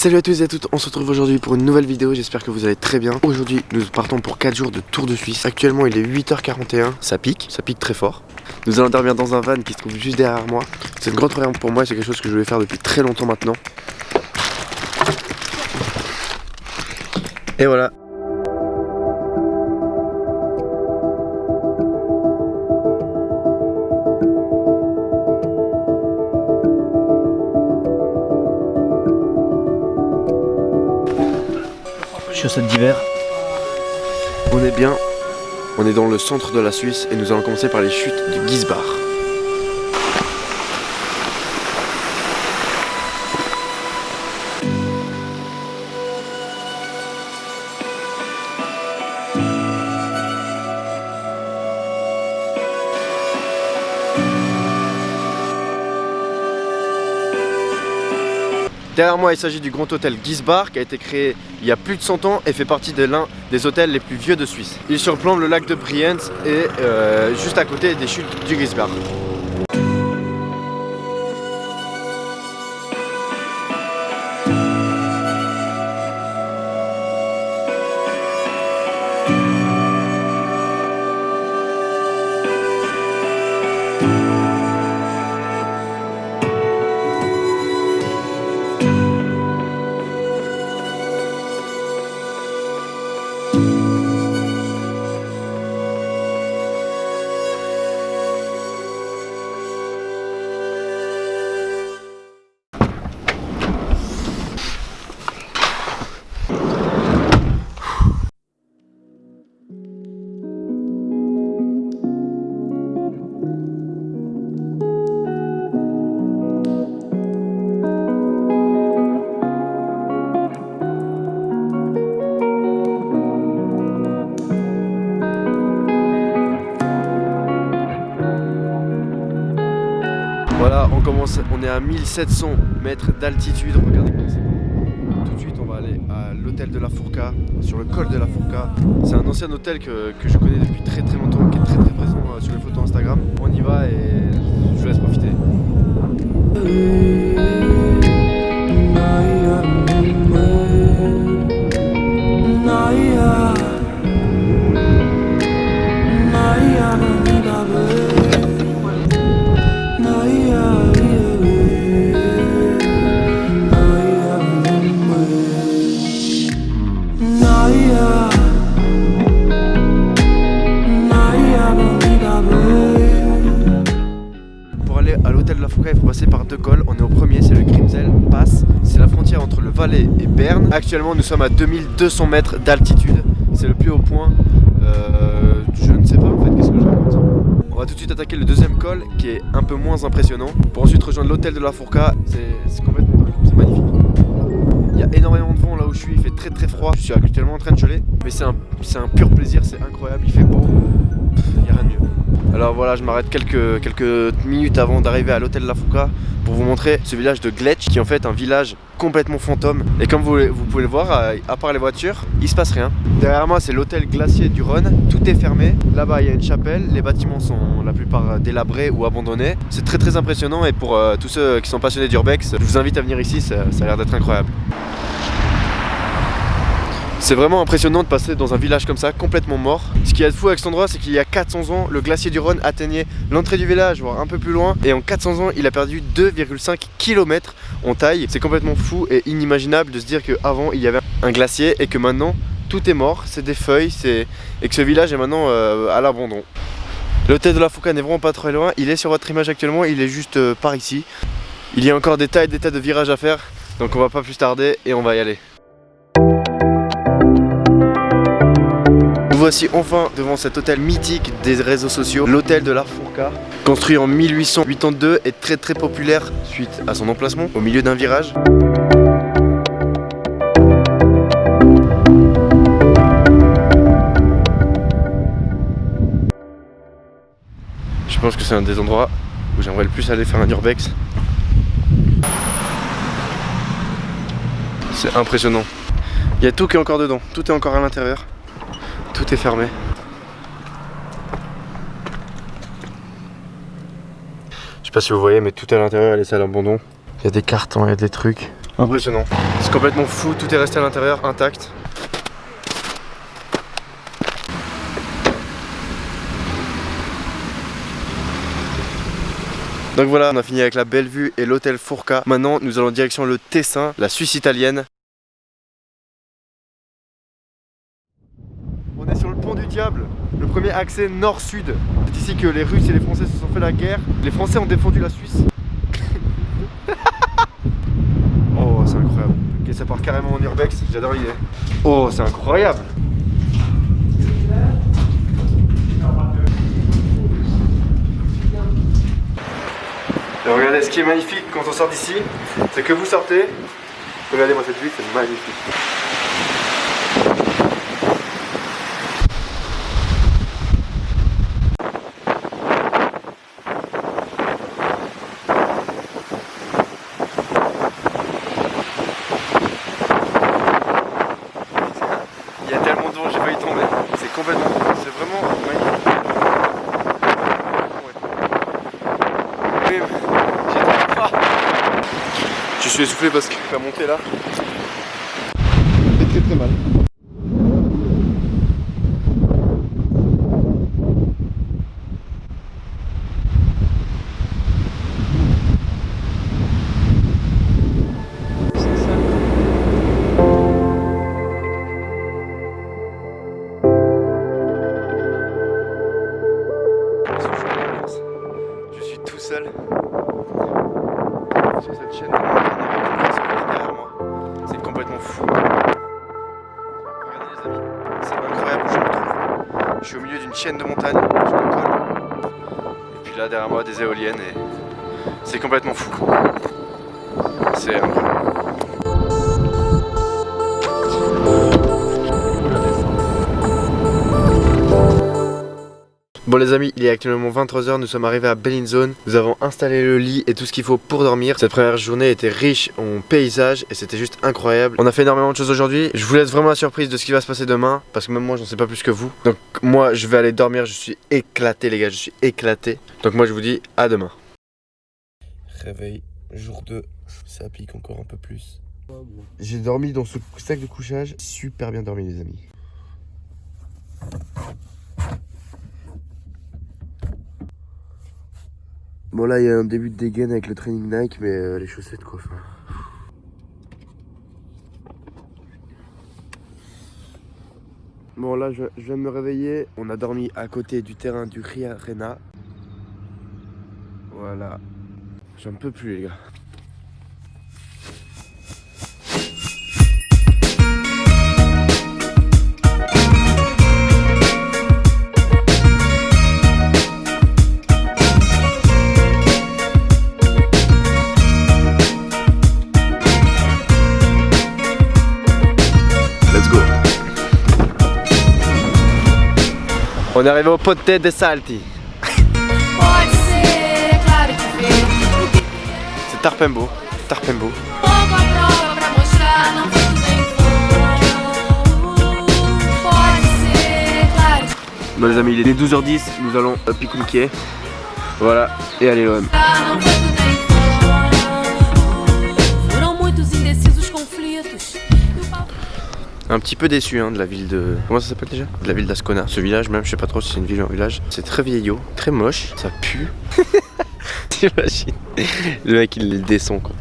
Salut à tous et à toutes, on se retrouve aujourd'hui pour une nouvelle vidéo, j'espère que vous allez très bien. Aujourd'hui nous partons pour 4 jours de Tour de Suisse. Actuellement il est 8h41, ça pique très fort. Nous allons dormir dans un van qui se trouve juste derrière moi. C'est une grande première pour moi, c'est quelque chose que je voulais faire depuis très longtemps maintenant. Et voilà. Chaussettes d'hiver. On est bien, on est dans le centre de la Suisse et nous allons commencer par les chutes de Gisbach. Derrière moi, il s'agit du grand hôtel Gisbach qui a été créé il y a plus de 100 ans et fait partie de l'un des hôtels les plus vieux de Suisse. Il surplombe le lac de Brienz et juste à côté des chutes du Gisbach. Voilà, on est à 1700 mètres d'altitude, regardez comme ça. Tout de suite on va aller à l'hôtel de la Fourca, sur le col de la Fourca. C'est un ancien hôtel que je connais depuis très longtemps, qui est très présent sur les photos Instagram. On y va et je vous laisse profiter. À l'hôtel de la Fourca, il faut passer par deux cols. On est au premier, c'est le Grimsel Pass. C'est la frontière entre le Valais et Berne. Actuellement, nous sommes à 2200 mètres d'altitude. C'est le plus haut point. Je ne sais pas en fait, qu'est-ce que je raconte. On va tout de suite attaquer le deuxième col qui est un peu moins impressionnant. Pour ensuite rejoindre l'hôtel de la Fourca. C'est complètement dingue, c'est magnifique. Il y a énormément de vent là où je suis, il fait très froid. Je suis actuellement en train de geler, mais c'est un pur plaisir, c'est incroyable, il fait beau. Il n'y a rien de mieux. Alors voilà, je m'arrête quelques minutes avant d'arriver à l'hôtel de la Fourca pour vous montrer ce village de Gletsch qui est en fait un village complètement fantôme. Et comme vous pouvez le voir, à part les voitures, il se passe rien. Derrière moi c'est l'hôtel glacier du Rhône, tout est fermé. Là-bas il y a une chapelle, les bâtiments sont la plupart délabrés ou abandonnés. C'est très impressionnant et pour tous ceux qui sont passionnés d'urbex, je vous invite à venir ici, ça a l'air d'être incroyable. C'est vraiment impressionnant de passer dans un village comme ça, complètement mort. Ce qui est fou avec cet endroit, c'est qu'il y a 400 ans, le glacier du Rhône atteignait l'entrée du village, voire un peu plus loin. Et en 400 ans, il a perdu 2,5 km en taille. C'est complètement fou et inimaginable de se dire qu'avant, il y avait un glacier et que maintenant, tout est mort, c'est des feuilles, et que ce village est maintenant à l'abandon. L'hôtel de la Fourca n'est vraiment pas très loin, il est sur votre image actuellement, il est juste par ici. Il y a encore des tas et des tas de virages à faire, donc on va pas plus tarder et on va y aller. Nous voici enfin devant cet hôtel mythique des réseaux sociaux, l'hôtel de la Fourca. Construit en 1882 et très populaire suite à son emplacement au milieu d'un virage. Je pense que c'est un des endroits où j'aimerais le plus aller faire un urbex. C'est impressionnant. Il y a tout qui est encore dedans, tout est encore à l'intérieur. Tout est fermé. Je sais pas si vous voyez, mais tout à l'intérieur est laissé à l'abandon. Il y a des cartons, il y a des trucs. Impressionnant. C'est complètement fou, tout est resté à l'intérieur intact. Donc voilà, on a fini avec la belle vue et l'hôtel Fourca. Maintenant, nous allons direction le Tessin, la Suisse italienne. On est sur le pont du diable, le premier accès nord-sud. C'est ici que les Russes et les Français se sont fait la guerre. Les Français ont défendu la Suisse. Oh, c'est incroyable. Ok, ça part carrément en urbex, j'adore l'idée. Oh, c'est incroyable. Et regardez, ce qui est magnifique quand on sort d'ici, c'est que vous sortez. Regardez-moi cette vue, c'est magnifique. Il y a tellement d'eau, j'ai failli tomber. C'est complètement, c'est vraiment magnifique. Je suis essoufflé parce qu'il va monter là. C'est très mal. Je suis tout seul sur cette chaîne derrière moi. C'est complètement fou. Regardez les amis, c'est incroyable où je me trouve. Je suis au milieu d'une chaîne de montagne, je me colle. Et puis là derrière moi des éoliennes et c'est complètement fou. C'est incroyable. Bon les amis, il est actuellement 23 h, nous sommes arrivés à Bellinzone. Nous avons installé le lit et tout ce qu'il faut pour dormir. Cette première journée était riche en paysages et c'était juste incroyable. On a fait énormément de choses aujourd'hui. Je vous laisse vraiment la surprise de ce qui va se passer demain parce que même moi j'en sais pas plus que vous. Donc moi je vais aller dormir, je suis éclaté les gars, je suis éclaté. Donc moi je vous dis à demain. Réveil, jour 2, ça pique encore un peu plus. J'ai dormi dans ce sac de couchage, super bien dormi les amis. Bon là il y a un début de dégaine avec le training Nike mais les chaussettes quoi. Enfin. Bon là je viens de me réveiller, on a dormi à côté du terrain du Ria Arena. Voilà. J'en peux plus les gars. On est arrivé au Ponte de Salti. C'est Tarpembo. Tarpembo. Bon les amis, il est 12h10, nous allons à pique-niquer. Voilà, et allez l'OM. Un petit peu déçu hein, de la ville de... Comment ça s'appelle déjà? De la ville d'Ascona. Ce village même, je sais pas trop si c'est une ville ou un village. C'est très vieillot, très moche, ça pue. T'imagines? Le mec il descend quoi.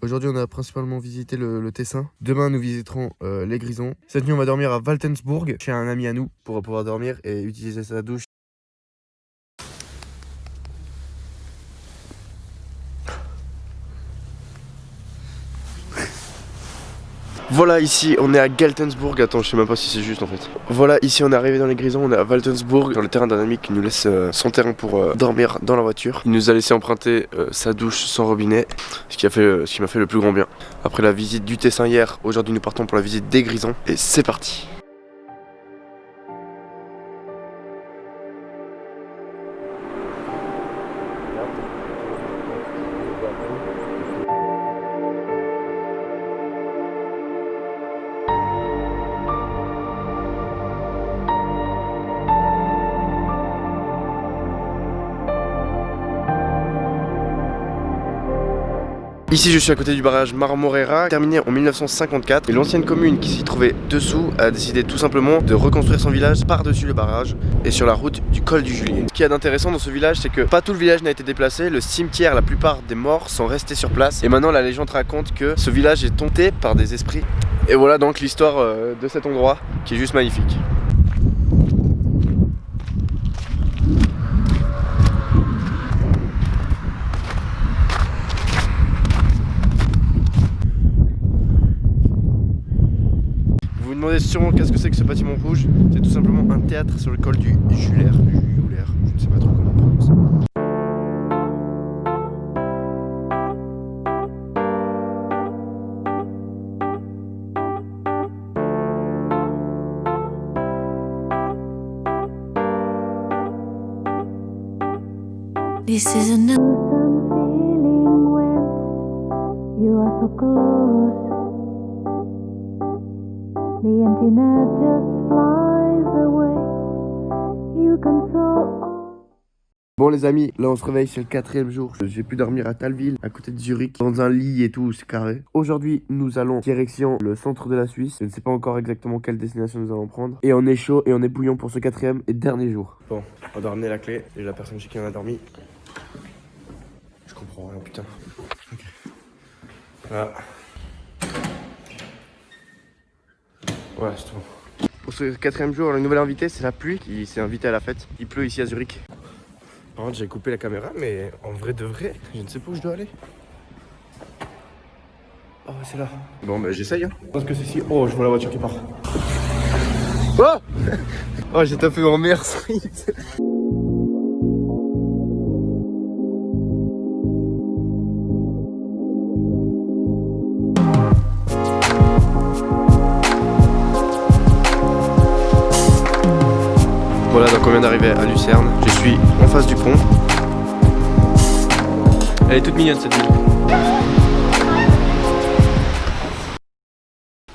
Aujourd'hui on a principalement visité le Tessin. Demain nous visiterons les Grisons. Cette nuit on va dormir à Waltensburg chez un ami à nous pour pouvoir dormir et utiliser sa douche. Voilà, ici on est à Geltensburg. Attends, je sais même pas si c'est juste en fait. Voilà, ici on est arrivé dans les Grisons, on est à Waltensburg, dans le terrain d'un ami qui nous laisse son terrain pour dormir dans la voiture. Il nous a laissé emprunter sa douche sans robinet, ce qui m'a fait le plus grand bien. Après la visite du Tessin hier, aujourd'hui nous partons pour la visite des Grisons et c'est parti. Ici je suis à côté du barrage Marmorera, terminé en 1954, et l'ancienne commune qui s'y trouvait dessous a décidé tout simplement de reconstruire son village par-dessus le barrage et sur la route du col du Julier. Ce qu'il y a d'intéressant dans ce village, c'est que pas tout le village n'a été déplacé, le cimetière, la plupart des morts sont restés sur place, et maintenant la légende raconte que ce village est hanté par des esprits. Et voilà donc l'histoire de cet endroit qui est juste magnifique. Vous vous demandez sûrement qu'est-ce que c'est que ce bâtiment rouge? C'est tout simplement un théâtre sur le col du Julier, je ne sais pas trop comment on prononce. This is an awesome feeling when you are so close. The emptiness just flies away. You console. Bon les amis, là on se réveille, c'est le 4e jour. J'ai pu dormir à Thalwil, à côté de Zurich, dans un lit et tout, c'est carré. Aujourd'hui, nous allons direction le centre de la Suisse. Je ne sais pas encore exactement quelle destination nous allons prendre. Et on est chaud et on est bouillant pour ce 4e et dernier jour. Bon, on doit ramener la clé et la personne chez qui on a dormi. Je comprends rien, putain. Ok. Voilà. Ouais, c'est tout. Pour ce 4e jour, le nouvel invité, c'est la pluie qui s'est invité à la fête. Il pleut ici à Zurich. Par contre, j'ai coupé la caméra, mais en vrai de vrai, je ne sais pas où je dois aller. Oh, c'est là. Bon, bah j'essaye. Hein. Je pense que c'est ici. Oh, je vois la voiture qui part. Oh oh, j'ai tapé mon meilleur sprint. Voilà, donc on vient d'arriver à Lucerne. Je suis en face du pont. Elle est toute mignonne cette ville.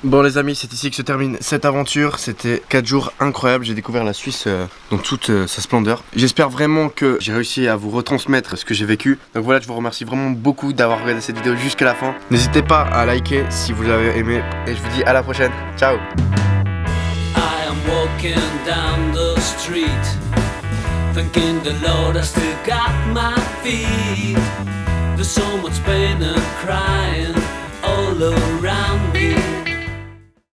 Bon les amis, c'est ici que se termine cette aventure. C'était 4 jours incroyables. J'ai découvert la Suisse dans toute sa splendeur. J'espère vraiment que j'ai réussi à vous retransmettre ce que j'ai vécu. Donc voilà, je vous remercie vraiment beaucoup d'avoir regardé cette vidéo jusqu'à la fin. N'hésitez pas à liker si vous l'avez aimé. Et je vous dis à la prochaine. Ciao. Walking down the street, thinking the Lord I still got my